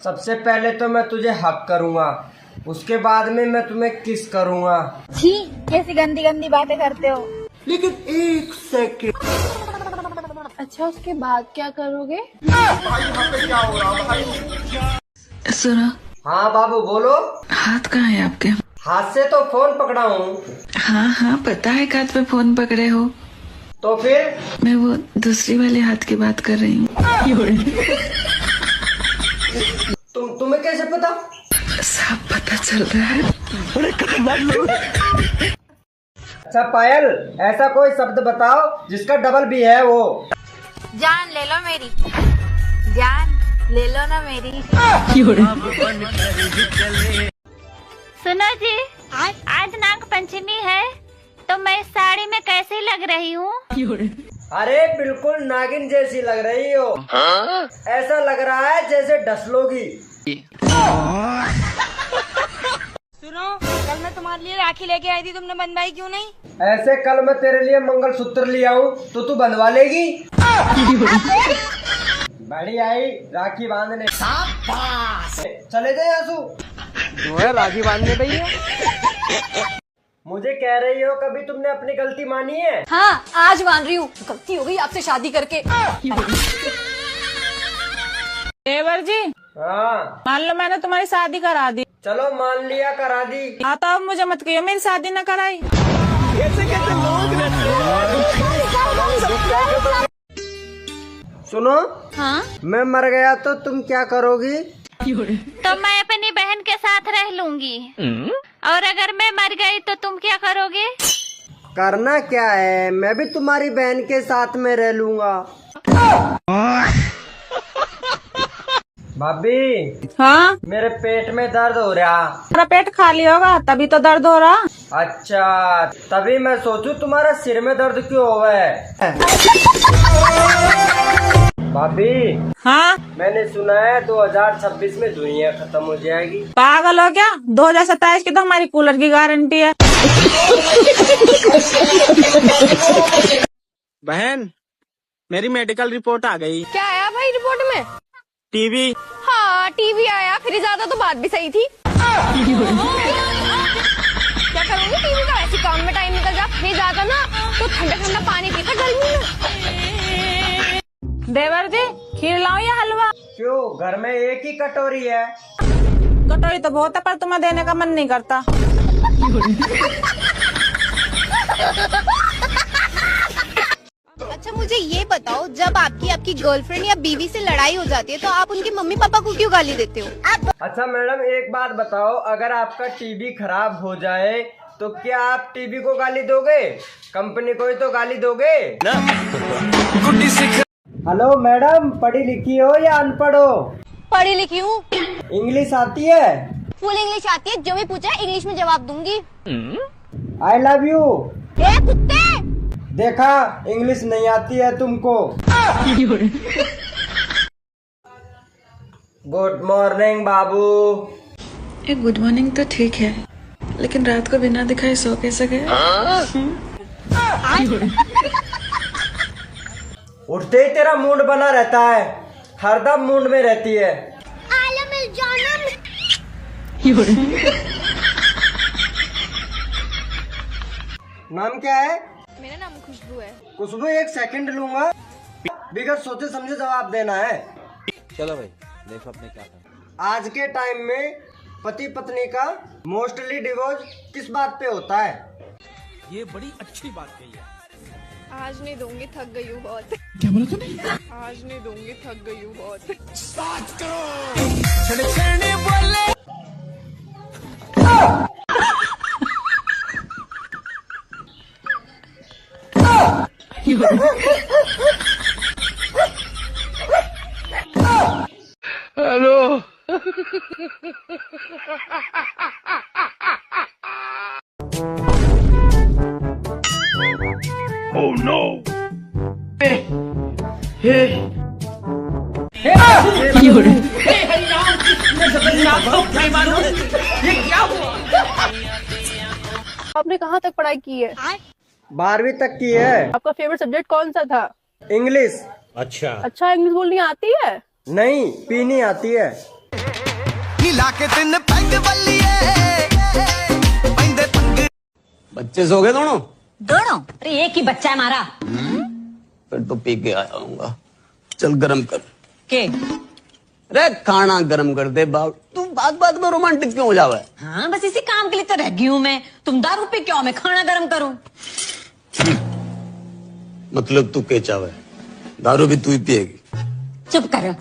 सबसे पहले तो मैं तुझे हक करूँगा, उसके बाद में मैं तुम्हें किस करूँगा। छी, कैसी गंदी गंदी बातें करते हो। लेकिन एक सेकंड। अच्छा, उसके बाद क्या करोगे? भाई यहाँ पे क्या हो रहा भाई? सुनो। हाँ बाबू बोलो। हाथ कहाँ है आपके? हाथ से तो फोन पकड़ा हूँ। हाँ हाँ पता है, हाथ पे फोन पकड़े हो। तो फिर मैं वो दूसरी वाले हाथ की बात कर रही हूँ। तुम्हें कैसे पता? सब पता चल रहा है। बड़े खतरनाक लोग। अच्छा पायल, ऐसा कोई शब्द बताओ जिसका डबल भी है वो। जान ले लो मेरी, जान ले लो ना मेरी। सुनो जी, आज नाग पंचमी है तो मैं इस साड़ी में कैसी लग रही हूँ? अरे बिल्कुल नागिन जैसी लग रही हो। ऐसा लग रहा है जैसे डसलोगी। सुनो, कल मैं तुम्हारे लिए राखी लेके आई थी, तुमने बंधवाई क्यों नहीं? ऐसे कल मैं तेरे लिए मंगलसूत्र ले आऊं तो तू बंधवा लेगी? बड़ी आई राखी बांधने। चले जाए आंसू। जो है राखी बांधने भैया। मुझे कह रही हो कभी तुमने अपनी गलती मानी है? हाँ, आज मान रही हूँ, गलती हो गई आपसे शादी करके। देवर जी, हाँ मान लो मैंने तुम्हारी शादी करा दी। चलो मान लिया, करा दी। हाँ तो अब मुझे मत कहियो मेरी शादी न कराई। कैसे कैसे लोग सुनो, हाँ, मैं मर गया तो तुम क्या करोगी? तो मैं अपनी बहन के साथ रह लूंगी। और अगर मैं मर गई तो तुम क्या करोगे? करना क्या है, मैं भी तुम्हारी बहन के साथ में रह लूंगा। भाभी, हाँ, मेरे पेट में दर्द हो रहा। तुम्हारा पेट खाली होगा तभी तो दर्द हो रहा। अच्छा, तभी मैं सोचूं तुम्हारा सिर में दर्द क्यों हुआ है। भाभी, हाँ, मैंने सुना है 2026 में दुनिया खत्म हो जाएगी। पागल हो क्या? 2027 की तो हमारी कूलर की गारंटी है। बहन, मेरी मेडिकल रिपोर्ट आ गई। क्या आया भाई रिपोर्ट में? टीवी। हाँ, टीवी आया, फिर ज्यादा तो बात भी सही थी। क्या करूँगी टीवी का? ऐसी काम में टाइम निकल जा। नहीं जाता ना तो ठंडा ठंडा पानी पीता गर्मी में। देवर जी, खीर लाऊं या हलवा? क्यों, घर में एक ही कटोरी है। कटोरी तो बहुत है पर तुम्हें देने का मन नहीं करता। अच्छा मुझे ये बताओ, जब आपकी गर्लफ्रेंड या बीवी से लड़ाई हो जाती है तो आप उनके मम्मी पापा को क्यों गाली देते हो? अच्छा मैडम, एक बात बताओ, अगर आपका टीवी खराब हो जाए तो क्या आप टीवी को गाली दोगे? कंपनी को ही तो गाली दोगे ना। हेलो मैडम, पढ़ी लिखी हो या अनपढ़ हो? पढ़ी लिखी हूँ। इंग्लिश आती है? फुल इंग्लिश आती है, जो भी पूछा इंग्लिश में जवाब दूंगी। I love you. ए कुत्ते! देखा, इंग्लिश नहीं आती है तुमको। गुड मॉर्निंग बाबू। गुड मॉर्निंग तो ठीक है, लेकिन रात को बिना दिखाए सो कैसे गए? उठते ही तेरा मूड बना रहता है, हरदम मूड में रहती है। नाम क्या है? मेरा नाम खुशबू है। खुशबू, एक सेकंड लूंगा, बिगड़ सोचे समझे जवाब देना है। चलो भाई, देखो अपने क्या करना। आज के टाइम में पति पत्नी का मोस्टली डिवोर्स किस बात पे होता है? ये बड़ी अच्छी बात कही है। आज नहीं दूंगी, थक गई हूँ बहुत। क्या बोला तूने? आज नहीं दूंगी, थक गई हूँ बहुत। हेलो। Oh no! आपने कहाँ तक पढ़ाई की है? 12वीं तक की है। आपका फेवरेट सब्जेक्ट कौन सा था? इंग्लिश। अच्छा। अच्छा, इंग्लिश बोलनी आती है? नहीं, पीनी आती है। नीला के दिन पैग बल्लिए पैंदे पंग। बच्चे सो गए दोनों? दोनों? अरे एक ही बच्चा है हमारा। फिर तो पी के आया हूँगा। चल गरम कर के। अरे खाना गरम कर दे बाप। तू बात बात में रोमांटिक क्यों हो जावा है? हाँ बस इसी काम के लिए तो रह गई हूँ मैं। तुम दारू पी क्यों, मैं खाना गरम करूँ? मतलब तू के चावे, दारू भी तू ही पिएगी? चुप कर।